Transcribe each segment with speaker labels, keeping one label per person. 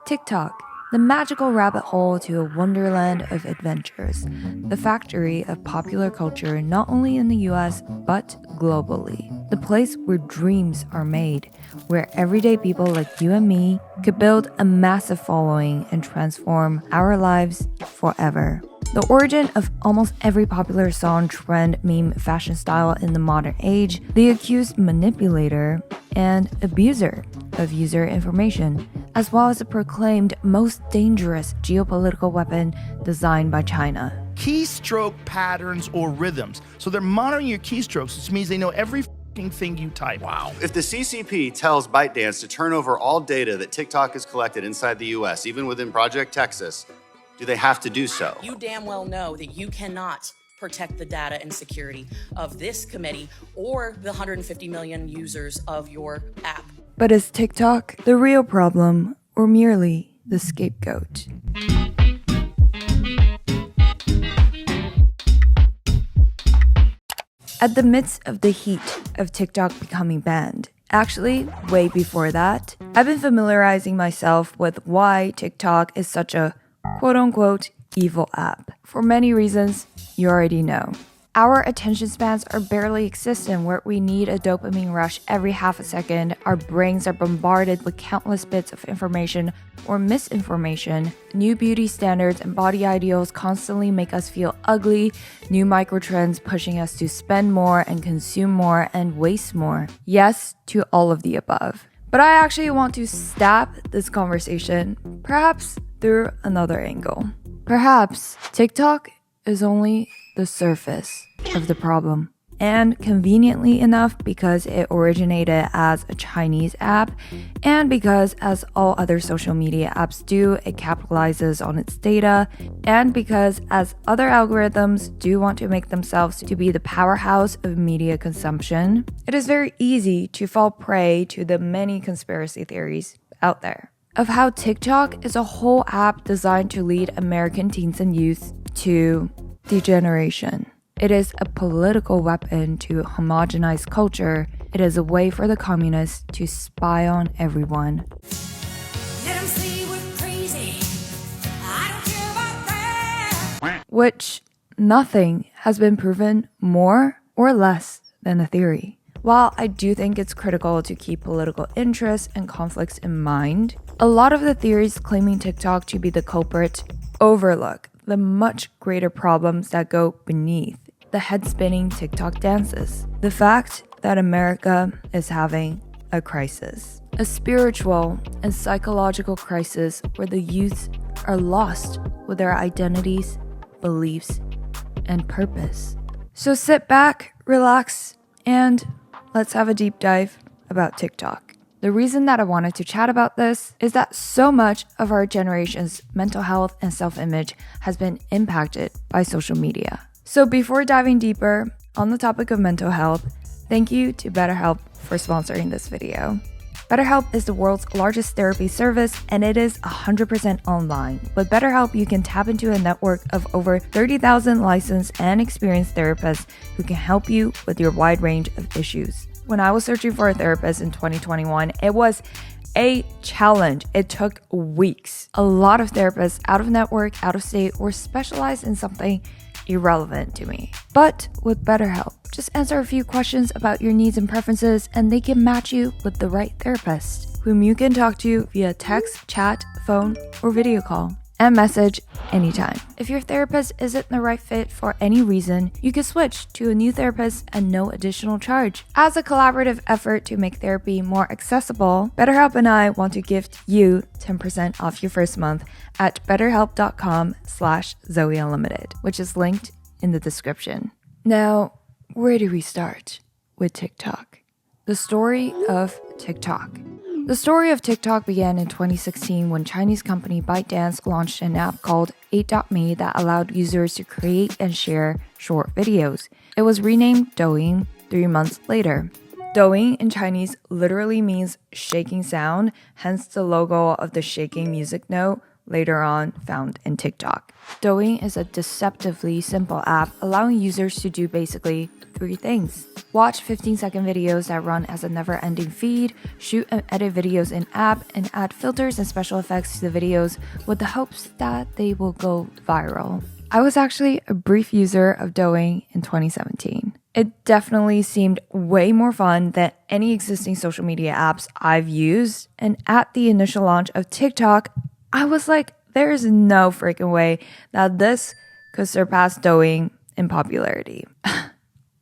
Speaker 1: TikTok, the magical rabbit hole to a wonderland of adventures, the factory of popular culture not only in the US but globally, the place where dreams are made, where everyday people like you and me could build a massive following and transform our lives forever. The origin of almost every popular song, trend, meme, fashion style in the modern age, the accused manipulator and abuser of user information, as well as the proclaimed most dangerous geopolitical weapon designed by China.
Speaker 2: Keystroke patterns or rhythms. So they're monitoring your keystrokes, which means they know every thing you type.
Speaker 3: Wow. If the CCP tells ByteDance to turn over all data that TikTok has collected inside the US, even within Project Texas, do they have to do so?
Speaker 4: You damn well know that you cannot protect the data and security of this committee or the 150 million users of your app.
Speaker 1: But is TikTok the real problem or merely the scapegoat? At the midst of the heat of TikTok becoming banned, actually, way before that, I've been familiarizing myself with why TikTok is such a quote-unquote evil app. For many reasons you already know. Our attention spans are barely existent where we need a dopamine rush every half a second. Our brains are bombarded with countless bits of information or misinformation. New beauty standards and body ideals constantly make us feel ugly. New microtrends pushing us to spend more and consume more and waste more. Yes to all of the above. But I actually want to stab this conversation, perhaps through another angle. Perhaps TikTok is only the surface of the problem. And conveniently enough, because it originated as a Chinese app, and because, as all other social media apps do, it capitalizes on its data, and because, as other algorithms do want to make themselves to be the powerhouse of media consumption, it is very easy to fall prey to the many conspiracy theories out there of how TikTok is a whole app designed to lead American teens and youth to degeneration. It is a political weapon to homogenize culture. It is a way for the communists to spy on everyone.
Speaker 5: Let 'em say we're crazy. I don't care about that.
Speaker 1: Which nothing has been proven more or less than a theory. While I do think it's critical to keep political interests and conflicts in mind, a lot of the theories claiming TikTok to be the culprit overlook the much greater problems that go beneath the head-spinning TikTok dances. The fact that America is having a crisis. A spiritual and psychological crisis where the youth are lost with their identities, beliefs, and purpose. So sit back, relax, and let's have a deep dive about TikTok. The reason that I wanted to chat about this is that so much of our generation's mental health and self-image has been impacted by social media. So before diving deeper on the topic of mental health, thank you to BetterHelp for sponsoring this video. BetterHelp is the world's largest therapy service, and it is 100% online. With BetterHelp, you can tap into a network of over 30,000 licensed and experienced therapists who can help you with your wide range of issues. When I was searching for a therapist in 2021, it was a challenge. It took weeks. A lot of therapists out of network, out of state, or specialized in something irrelevant to me. But with BetterHelp, just answer a few questions about your needs and preferences, and they can match you with the right therapist, whom you can talk to via text, chat, phone, or video call, and message anytime. If your therapist isn't the right fit for any reason, you can switch to a new therapist at no additional charge. As a collaborative effort to make therapy more accessible, BetterHelp and I want to gift you 10% off your first month at betterhelp.com/Zoe Unlimited, which is linked in the description. Now, where do we start with TikTok? The story of TikTok. The story of TikTok began in 2016 when Chinese company ByteDance launched an app called 8.me that allowed users to create and share short videos. It was renamed Douyin 3 months later. Douyin in Chinese literally means shaking sound, hence the logo of the shaking music note later on found in TikTok. Douyin is a deceptively simple app allowing users to do basically 3 things. Watch 15-second videos that run as a never-ending feed, shoot and edit videos in-app, and add filters and special effects to the videos with the hopes that they will go viral. I was actually a brief user of Douyin in 2017. It definitely seemed way more fun than any existing social media apps I've used, and at the initial launch of TikTok, I was like, there is no freaking way that this could surpass Douyin in popularity.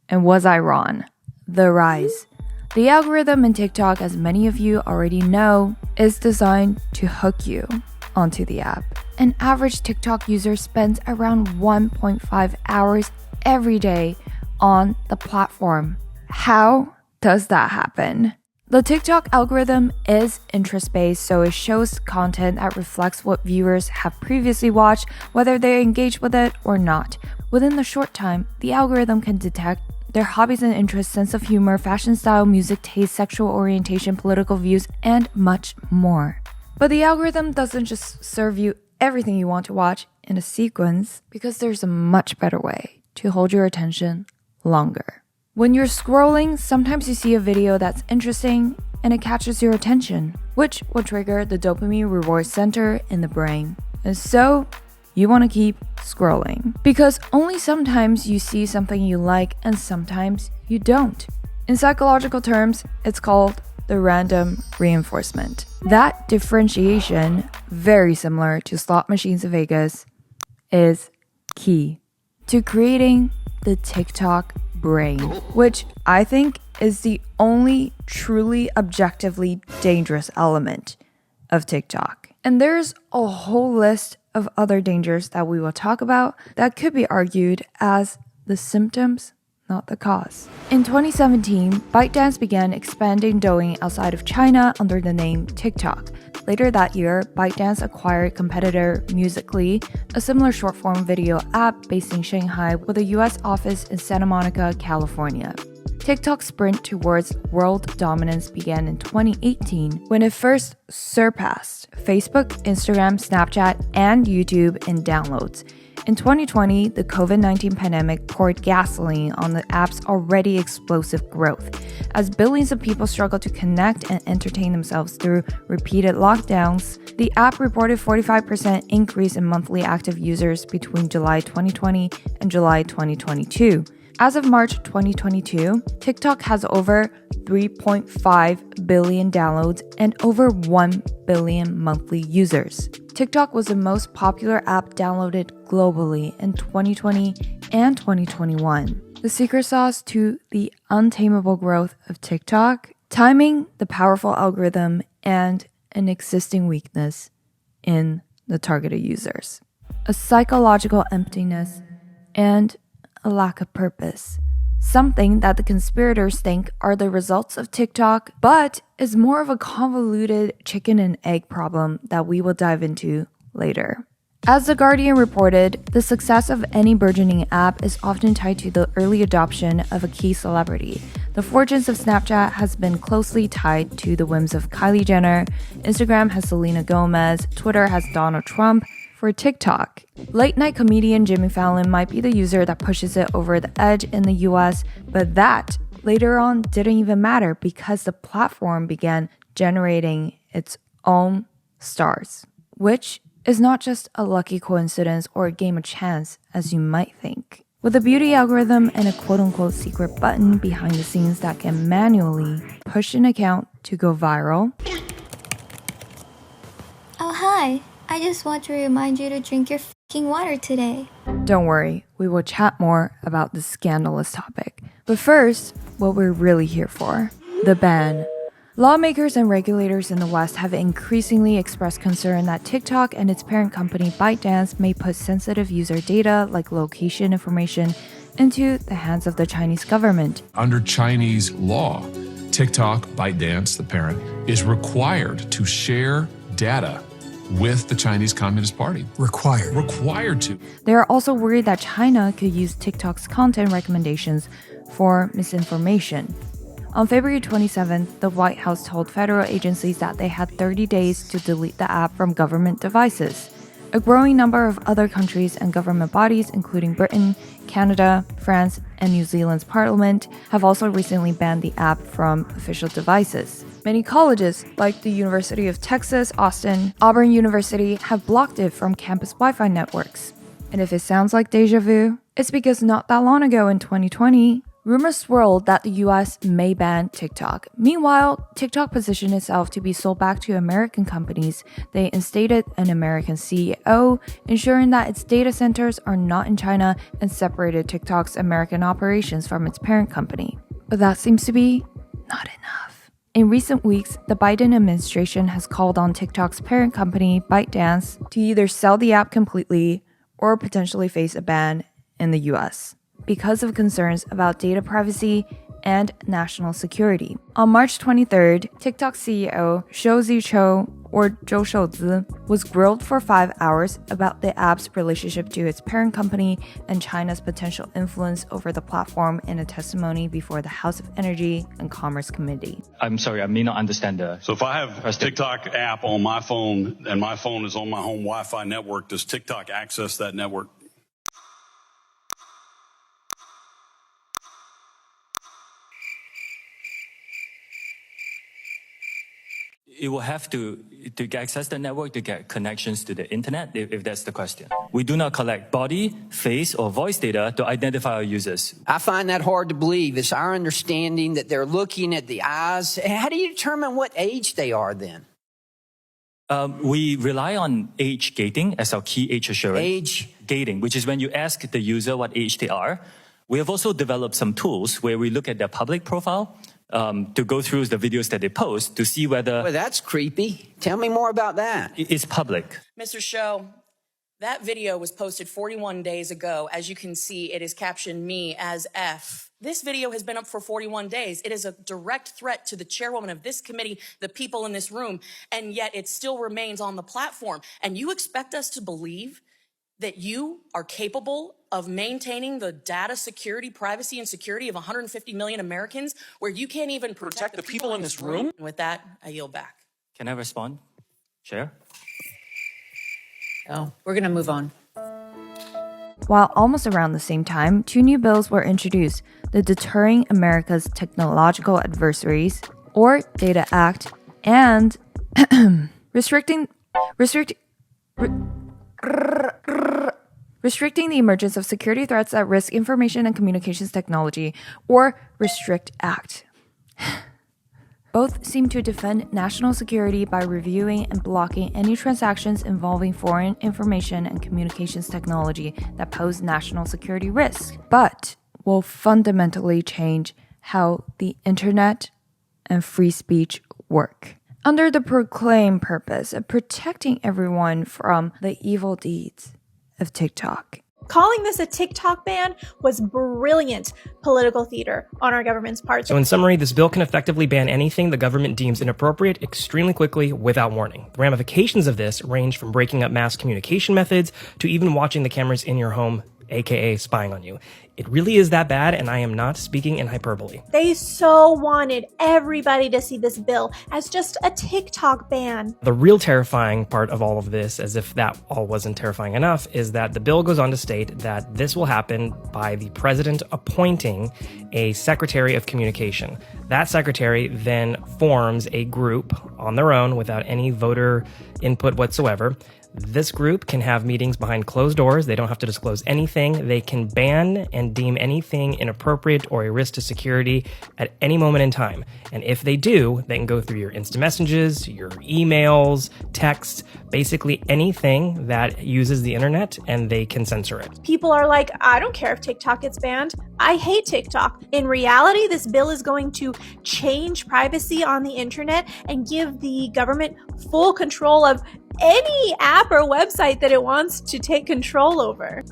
Speaker 1: And was I wrong? The rise. The algorithm in TikTok, as many of you already know, is designed to hook you onto the app. An average TikTok user spends around 1.5 hours every day on the platform. How does that happen? The TikTok algorithm is interest-based, so it shows content that reflects what viewers have previously watched, whether they engage with it or not. Within the short time, the algorithm can detect their hobbies and interests, sense of humor, fashion style, music taste, sexual orientation, political views, and much more. But the algorithm doesn't just serve you everything you want to watch in a sequence, because there's a much better way to hold your attention longer. When you're scrolling, sometimes you see a video that's interesting and it catches your attention, which will trigger the dopamine reward center in the brain. And so, you want to keep scrolling. Because only sometimes you see something you like and sometimes you don't. In psychological terms, it's called the random reinforcement. That differentiation, very similar to slot machines in Vegas, is key to creating the TikTok brain, which I think is the only truly objectively dangerous element of TikTok. And there's a whole list of other dangers that we will talk about that could be argued as the symptoms, not the cause. In 2017, ByteDance began expanding Douyin outside of China under the name TikTok. Later that year, ByteDance acquired competitor Musical.ly, a similar short-form video app based in Shanghai with a US office in Santa Monica, California. TikTok's sprint towards world dominance began in 2018 when it first surpassed Facebook, Instagram, Snapchat, and YouTube in downloads. In 2020, the COVID-19 pandemic poured gasoline on the app's already explosive growth. As billions of people struggled to connect and entertain themselves through repeated lockdowns, the app reported 45% increase in monthly active users between July 2020 and July 2022. As of March 2022, TikTok has over 3.5 billion downloads and over 1 billion monthly users. TikTok was the most popular app downloaded globally in 2020 and 2021. The secret sauce to the untamable growth of TikTok? Timing, the powerful algorithm, and an existing weakness in the targeted users. A psychological emptiness and a lack of purpose. Something that the conspirators think are the results of TikTok, but is more of a convoluted chicken and egg problem that we will dive into later. As The Guardian reported, the success of any burgeoning app is often tied to the early adoption of a key celebrity. The fortunes of Snapchat has been closely tied to the whims of Kylie Jenner, Instagram has Selena Gomez, Twitter has Donald Trump. For TikTok, late-night comedian Jimmy Fallon might be the user that pushes it over the edge in the US, but that later on didn't even matter because the platform began generating its own stars, which is not just a lucky coincidence or a game of chance as you might think. With a beauty algorithm and a quote-unquote secret button behind the scenes that can manually push an account to go viral.
Speaker 6: Oh, hi. I just want to remind you to drink your fucking water today.
Speaker 1: Don't worry, we will chat more about this scandalous topic. But first, what we're really here for, the ban. Lawmakers and regulators in the West have increasingly expressed concern that TikTok and its parent company ByteDance may put sensitive user data like location information into the hands of the Chinese government.
Speaker 7: Under Chinese law, TikTok, ByteDance, the parent, is required to share data with the Chinese Communist Party. Required to.
Speaker 1: They are also worried that China could use TikTok's content recommendations for misinformation. On February 27th, the White House told federal agencies that they had 30 days to delete the app from government devices. A growing number of other countries and government bodies, including Britain, Canada, France, and New Zealand's parliament, have also recently banned the app from official devices. Many colleges, like the University of Texas, Austin, Auburn University, have blocked it from campus Wi-Fi networks. And if it sounds like deja vu, it's because not that long ago in 2020, rumors swirled that the US may ban TikTok. Meanwhile, TikTok positioned itself to be sold back to American companies. They instated an American CEO, ensuring that its data centers are not in China, and separated TikTok's American operations from its parent company. But that seems to be not enough. In recent weeks, the Biden administration has called on TikTok's parent company, ByteDance, to either sell the app completely or potentially face a ban in the US because of concerns about data privacy and national security. On March 23rd, TikTok CEO Shou Zichou, or Zhou Shouzi, was grilled for 5 hours about the app's relationship to its parent company and China's potential influence over the platform in a testimony before the House of Energy and Commerce Committee.
Speaker 8: I'm sorry, I may not understand the...
Speaker 9: So if I have a TikTok app on my phone and my phone is on my home Wi-Fi network, does TikTok access that network?
Speaker 8: It will have to access the network to get connections to the internet, if that's the question. We do not collect body, face, or voice data to identify our users.
Speaker 10: I find that hard to believe. It's our understanding that they're looking at the eyes. How do you determine what age they are then?
Speaker 8: We rely on age gating as our key age assurance.
Speaker 10: Age
Speaker 8: gating, which is when you ask the user what age they are. We have also developed some tools where we look at their public profile to go through the videos that they post to see whether...
Speaker 10: Well, that's creepy. Tell me more about that.
Speaker 8: It's public.
Speaker 4: Mr. Shou, that video was posted 41 days ago. As you can see, it is captioned me as F. This video has been up for 41 days. It is a direct threat to the chairwoman of this committee, the people in this room, and yet it still remains on the platform. And you expect us to believe that you are capable of maintaining the data security, privacy, and security of 150 million Americans, where you can't even protect the people in this room? And with that, I yield back.
Speaker 8: Can I respond, Chair?
Speaker 11: Oh, we're going to move on.
Speaker 1: While almost around the same time, 2 new bills were introduced: the Deterring America's Technological Adversaries, or DATA Act, and restricting the emergence of security threats that risk information and communications technology, or Restrict Act. Both seem to defend national security by reviewing and blocking any transactions involving foreign information and communications technology that pose national security risks, but will fundamentally change how the internet and free speech work, under the proclaimed purpose of protecting everyone from the evil deeds of TikTok.
Speaker 12: Calling this a TikTok ban was brilliant political theater on our government's part.
Speaker 13: So in summary, this bill can effectively ban anything the government deems inappropriate extremely quickly without warning. The ramifications of this range from breaking up mass communication methods to even watching the cameras in your home, aka spying on you. It really is that bad, and I am not speaking in hyperbole.
Speaker 12: They so wanted everybody to see this bill as just a TikTok ban.
Speaker 13: The real terrifying part of all of this, as if that all wasn't terrifying enough, is that the bill goes on to state that this will happen by the president appointing a secretary of communication. That secretary then forms a group on their own without any voter input whatsoever. This group can have meetings behind closed doors. They don't have to disclose anything. They can ban and deem anything inappropriate or a risk to security at any moment in time. And if they do, they can go through your instant messages, your emails, texts, basically anything that uses the internet, and they can censor it.
Speaker 12: People are like, I don't care if TikTok gets banned. I hate TikTok. In reality, this bill is going to change privacy on the internet and give the government full control of any app or website that it wants to take control over.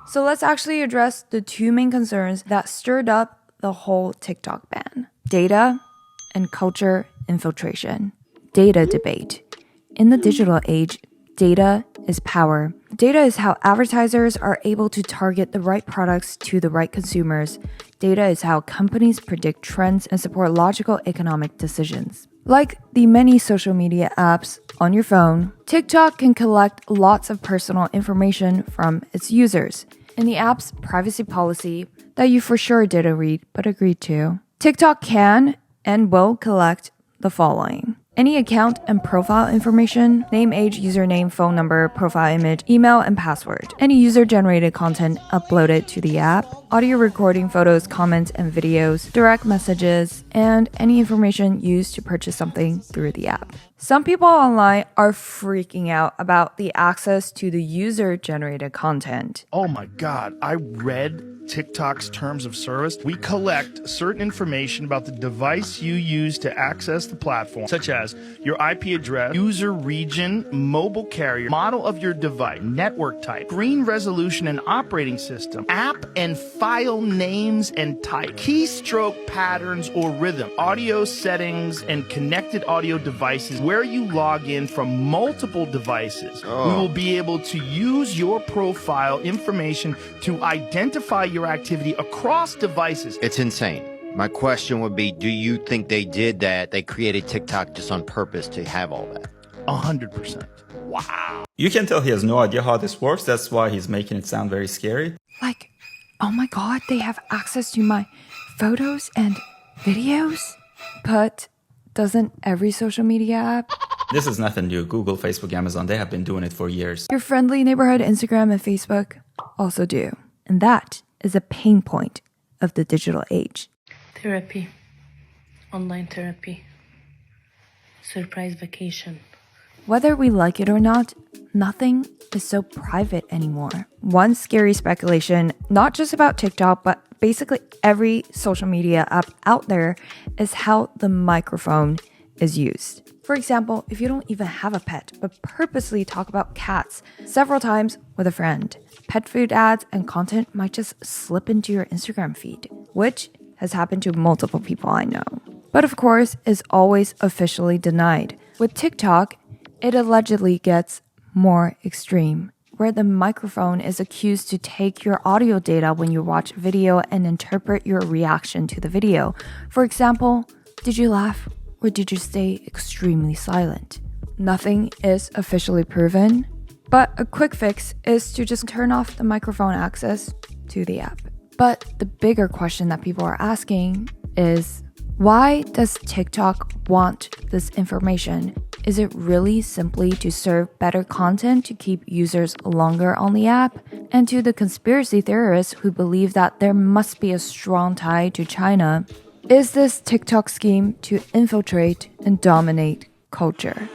Speaker 1: So let's actually address the 2 main concerns that stirred up the whole TikTok ban: data and culture infiltration. Data debate. In the digital age, data is power. Data is how advertisers are able to target the right products to the right consumers. Data is how companies predict trends and support logical economic decisions. Like the many social media apps on your phone, TikTok can collect lots of personal information from its users. In the app's privacy policy that you for sure didn't read but agreed to, TikTok can and will collect the following: any account and profile information, name, age, username, phone number, profile image, email, and password, any user-generated content uploaded to the app, audio recording, photos, comments, and videos, direct messages, and any information used to purchase something through the app. Some people online are freaking out about the access to the user-generated content.
Speaker 2: Oh my God, I read TikTok's terms of service. We collect certain information about the device you use to access the platform, such as your IP address, user region, mobile carrier, model of your device, network type, screen resolution and operating system, app and file names and type, keystroke patterns or rhythm, audio settings and connected audio devices, where you log in from multiple devices. We will be able to use your profile information to identify your activity across devices.
Speaker 11: It's insane. My question would be, do you think they did that? They created TikTok just on purpose to have all that?
Speaker 2: 100%.
Speaker 11: Wow.
Speaker 14: You can tell he has no idea how this works. That's why he's making it sound very scary.
Speaker 1: Like, oh my God, they have access to my photos and videos? But doesn't every social media app?
Speaker 14: This is nothing new. Google, Facebook, Amazon, they have been doing it for years.
Speaker 1: Your friendly neighborhood Instagram and Facebook also do. And that is a pain point of the digital age.
Speaker 15: Therapy. Online therapy. Surprise vacation.
Speaker 1: Whether we like it or not, nothing is so private anymore. One scary speculation, not just about TikTok, but basically every social media app out there, is how the microphone is used. For example, if you don't even have a pet, but purposely talk about cats several times with a friend, pet food ads and content might just slip into your Instagram feed, which has happened to multiple people I know. But of course, is always officially denied. With TikTok, it allegedly gets more extreme, where the microphone is accused to take your audio data when you watch video and interpret your reaction to the video. For example, did you laugh or did you stay extremely silent? Nothing is officially proven, but a quick fix is to just turn off the microphone access to the app. But the bigger question that people are asking is, why does TikTok want this information? Is it really simply to serve better content to keep users longer on the app? And to the conspiracy theorists who believe that there must be a strong tie to China, is this TikTok scheme to infiltrate and dominate culture?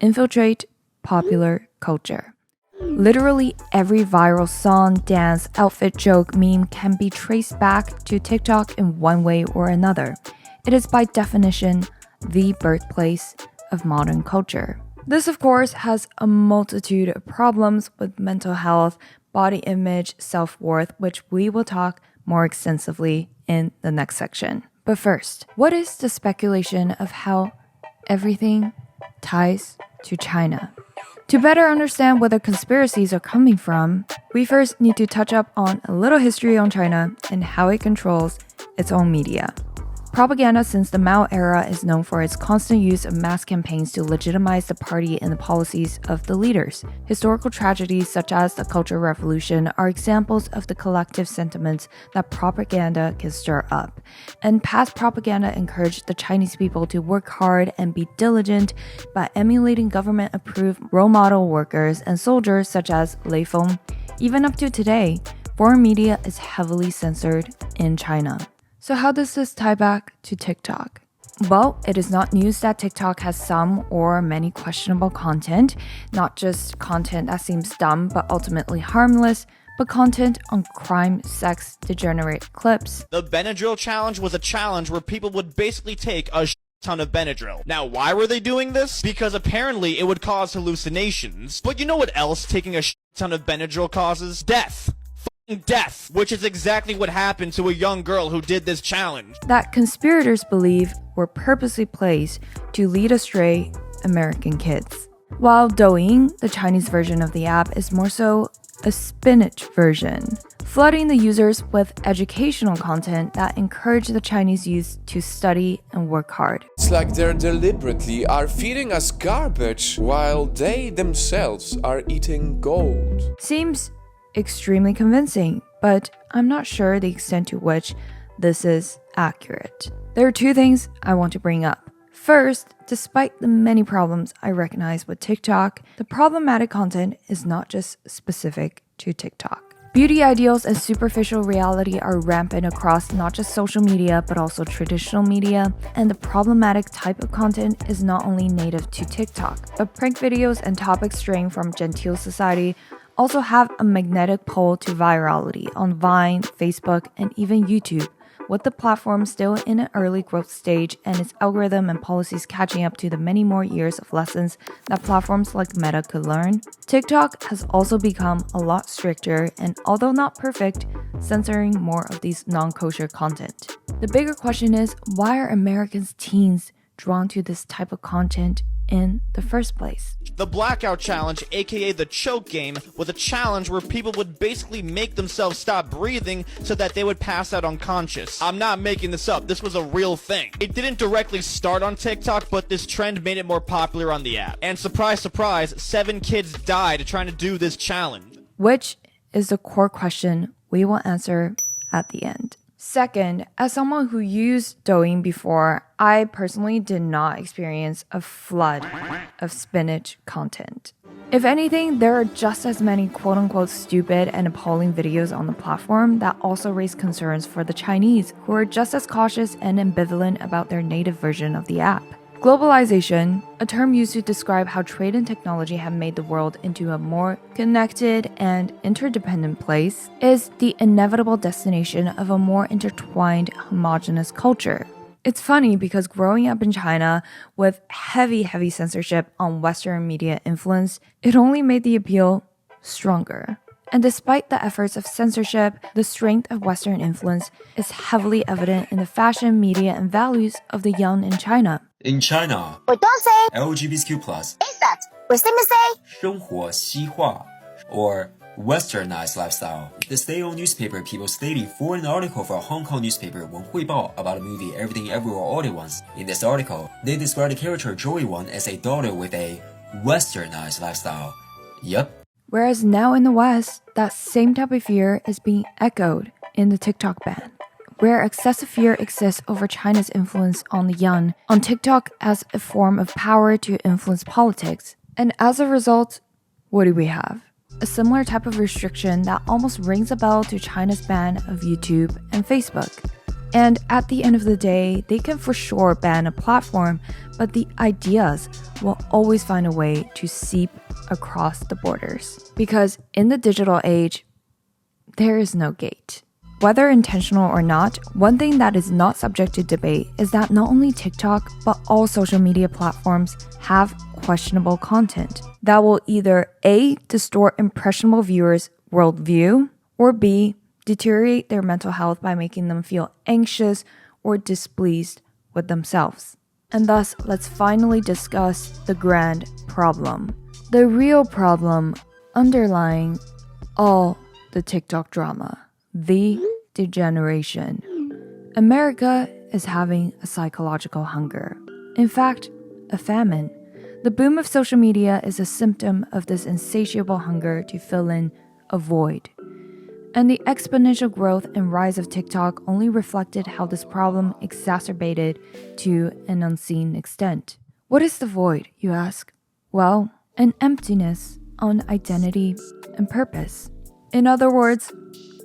Speaker 1: Infiltrate popular culture. Literally every viral song, dance, outfit, joke, meme can be traced back to TikTok in one way or another. It is by definition the birthplace of modern culture. This, of course, has a multitude of problems with mental health, body image, self-worth, which we will talk more extensively in the next section. But first, what is the speculation of how everything ties to China? To better understand where the conspiracies are coming from, we first need to touch up on a little history on China and how it controls its own media. Propaganda since the Mao era is known for its constant use of mass campaigns to legitimize the party and the policies of the leaders. Historical tragedies such as the Cultural Revolution are examples of the collective sentiments that propaganda can stir up. And past propaganda encouraged the Chinese people to work hard and be diligent by emulating government-approved role model workers and soldiers such as Lei Feng. Even up to today, foreign media is heavily censored in China. So how does this tie back to TikTok? Well, it is not news that TikTok has some or many questionable content, not just content that seems dumb but ultimately harmless, but content on crime, sex, degenerate clips.
Speaker 16: The Benadryl challenge was a challenge where people would basically take a ton of Benadryl. Now, why were they doing this? Because apparently it would cause hallucinations. But you know what else taking a ton of Benadryl causes? Death. Death, which is exactly what happened to a young girl who did this challenge.
Speaker 1: That conspirators believe were purposely placed to lead astray American kids. While Douyin, the Chinese version of the app, is more so a spinach version, flooding the users with educational content that encourage the Chinese youth to study and work hard.
Speaker 17: It's like they deliberately are feeding us garbage while they themselves are eating gold.
Speaker 1: Seems extremely convincing, but I'm not sure the extent to which this is accurate. There are two things I want to bring up. First, despite the many problems I recognize with TikTok, the problematic content is not just specific to TikTok. Beauty ideals and superficial reality are rampant across not just social media, but also traditional media, and the problematic type of content is not only native to TikTok, but prank videos and topics straying from genteel society also have a magnetic pull to virality on Vine, Facebook, and even YouTube, with the platform still in an early growth stage and its algorithm and policies catching up to the many more years of lessons that platforms like Meta could learn. TikTok has also become a lot stricter and, although not perfect, censoring more of these non-kosher content. The bigger question is, why are Americans' teens drawn to this type of content in the first place?
Speaker 16: The Blackout Challenge, aka the choke game, was a challenge where people would basically make themselves stop breathing so that they would pass out unconscious. I'm not making this up, this was a real thing. It didn't directly start on TikTok, but this trend made it more popular on the app. And surprise, surprise, 7 kids died trying to do this challenge.
Speaker 1: Which is the core question we will answer at the end. Second, as someone who used Douyin before, I personally did not experience a flood of spinach content. If anything, there are just as many quote-unquote stupid and appalling videos on the platform that also raise concerns for the Chinese, who are just as cautious and ambivalent about their native version of the app. Globalization, a term used to describe how trade and technology have made the world into a more connected and interdependent place, is the inevitable destination of a more intertwined, homogenous culture. It's funny because growing up in China with heavy censorship on Western media influence, it only made the appeal stronger. And despite the efforts of censorship, the strength of Western influence is heavily evident in the fashion, media, and values of the young in China.
Speaker 18: In China,
Speaker 19: We don't say
Speaker 18: LGBTQ+,
Speaker 19: is that. We simply say
Speaker 18: 生活西化, or westernized lifestyle. The state-owned newspaper People's Daily forwarded an article for a Hong Kong newspaper, 文汇报, about a movie Everything Everywhere All at Once. In this article, they described the character Joey Wan as a daughter with a westernized lifestyle. Yep.
Speaker 1: Whereas now in the West, that same type of fear is being echoed in the TikTok ban, where excessive fear exists over China's influence on the young on TikTok as a form of power to influence politics. And as a result, what do we have? A similar type of restriction that almost rings a bell to China's ban of YouTube and Facebook. And at the end of the day, they can for sure ban a platform, but the ideas will always find a way to seep across the borders. Because in the digital age, there is no gate. Whether intentional or not, one thing that is not subject to debate is that not only TikTok, but all social media platforms have questionable content that will either A, distort impressionable viewers' worldview, or B, deteriorate their mental health by making them feel anxious or displeased with themselves. And thus, let's finally discuss the grand problem. The real problem underlying all the TikTok drama. The degeneration. America is having a psychological hunger. In fact, a famine. The boom of social media is a symptom of this insatiable hunger to fill in a void. And the exponential growth and rise of TikTok only reflected how this problem exacerbated to an unseen extent. What is the void, you ask? Well, an emptiness on identity and purpose. In other words,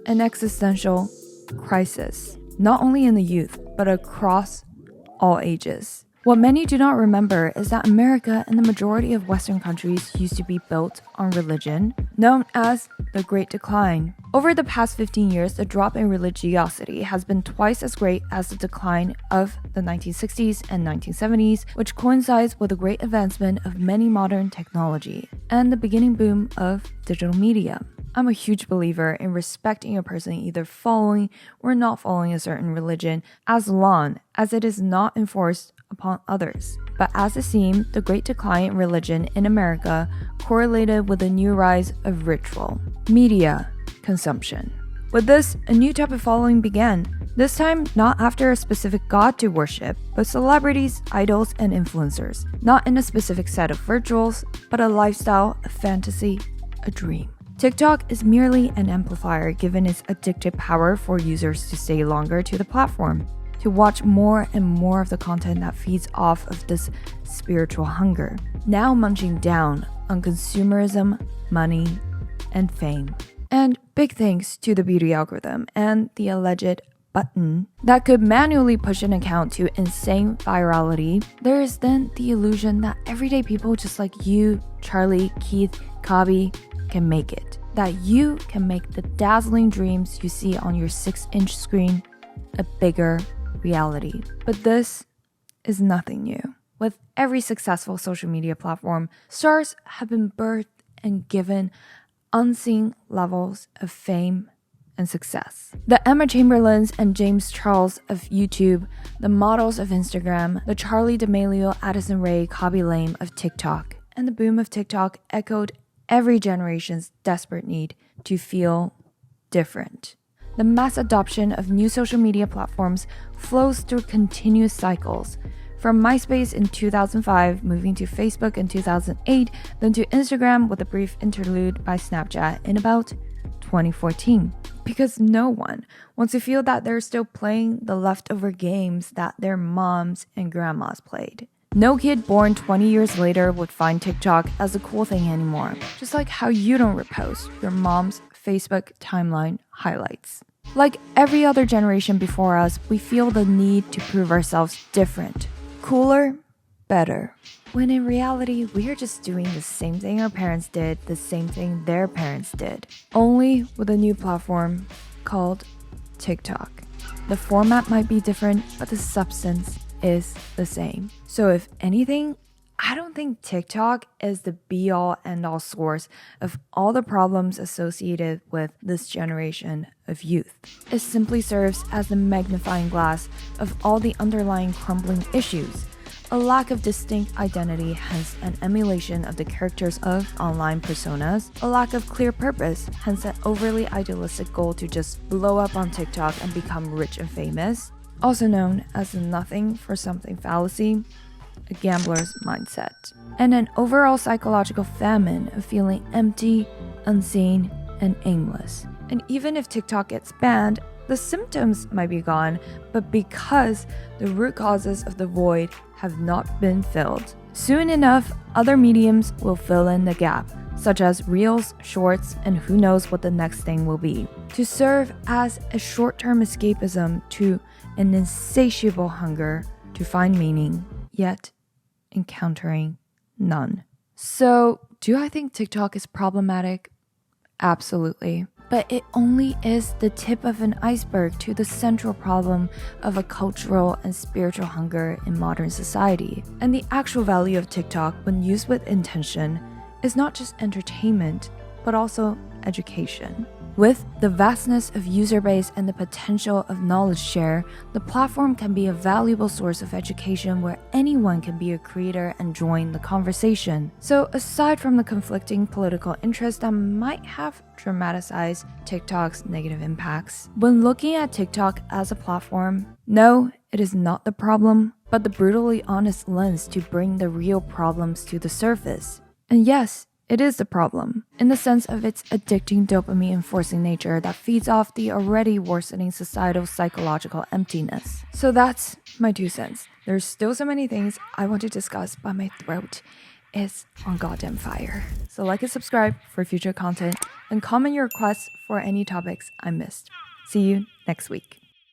Speaker 1: an existential crisis, not only in the youth, but across all ages. What many do not remember is that America and the majority of Western countries used to be built on religion, known as the Great Decline. Over the past 15 years, the drop in religiosity has been twice as great as the decline of the 1960s and 1970s, which coincides with the great advancement of many modern technology and the beginning boom of digital media. I'm a huge believer in respecting a person either following or not following a certain religion as long as it is not enforced upon others. But as it seemed, the great decline in religion in America correlated with the new rise of ritual, media consumption. With this, a new type of following began. This time, not after a specific god to worship, but celebrities, idols, and influencers. Not in a specific set of rituals, but a lifestyle, a fantasy, a dream. TikTok is merely an amplifier given its addictive power for users to stay longer to the platform, to watch more and more of the content that feeds off of this spiritual hunger, now munching down on consumerism, money, and fame. And big thanks to the beauty algorithm and the alleged button that could manually push an account to insane virality, there is then the illusion that everyday people just like you, Charlie, Keith, Kabi, can make it. That you can make the dazzling dreams you see on your 6-inch screen a bigger reality. But this is nothing new. With every successful social media platform, stars have been birthed and given unseen levels of fame and success. The Emma Chamberlains and James Charles of YouTube, the models of Instagram, the Charlie D'Amelio, Addison Rae, Kabi Lame of TikTok, and the boom of TikTok echoed every generation's desperate need to feel different. The mass adoption of new social media platforms flows through continuous cycles. From MySpace in 2005, moving to Facebook in 2008, then to Instagram with a brief interlude by Snapchat in about 2014. Because no one wants to feel that they're still playing the leftover games that their moms and grandmas played. No kid born 20 years later would find TikTok as a cool thing anymore, just like how you don't repost your mom's Facebook timeline highlights. Like every other generation before us, we feel the need to prove ourselves different, cooler, better. When in reality, we are just doing the same thing our parents did, the same thing their parents did, only with a new platform called TikTok. The format might be different, but the substance is the same. So if anything, I don't think TikTok is the be-all end-all source of all the problems associated with this generation of youth. It simply serves as the magnifying glass of all the underlying crumbling issues. A lack of distinct identity, hence an emulation of the characters of online personas. A lack of clear purpose, hence an overly idealistic goal to just blow up on TikTok and become rich and famous. Also known as the nothing for something fallacy, a gambler's mindset. And an overall psychological famine of feeling empty, unseen, and aimless. And even if TikTok gets banned, the symptoms might be gone, but because the root causes of the void have not been filled. Soon enough, other mediums will fill in the gap, such as reels, shorts, and who knows what the next thing will be, to serve as a short-term escapism to an insatiable hunger to find meaning, yet encountering none. So, do I think TikTok is problematic? Absolutely. But it only is the tip of an iceberg to the central problem of a cultural and spiritual hunger in modern society. And the actual value of TikTok, when used with intention, is not just entertainment, but also education. With the vastness of user base and the potential of knowledge share, the platform can be a valuable source of education where anyone can be a creator and join the conversation. So aside from the conflicting political interests that might have dramatized TikTok's negative impacts, when looking at TikTok as a platform, no, it is not the problem, but the brutally honest lens to bring the real problems to the surface. And yes, it is the problem, in the sense of its addicting dopamine-enforcing nature that feeds off the already worsening societal psychological emptiness. So that's my 2 cents. There's still so many things I want to discuss, but my throat is on goddamn fire. So like and subscribe for future content, and comment your requests for any topics I missed. See you next week.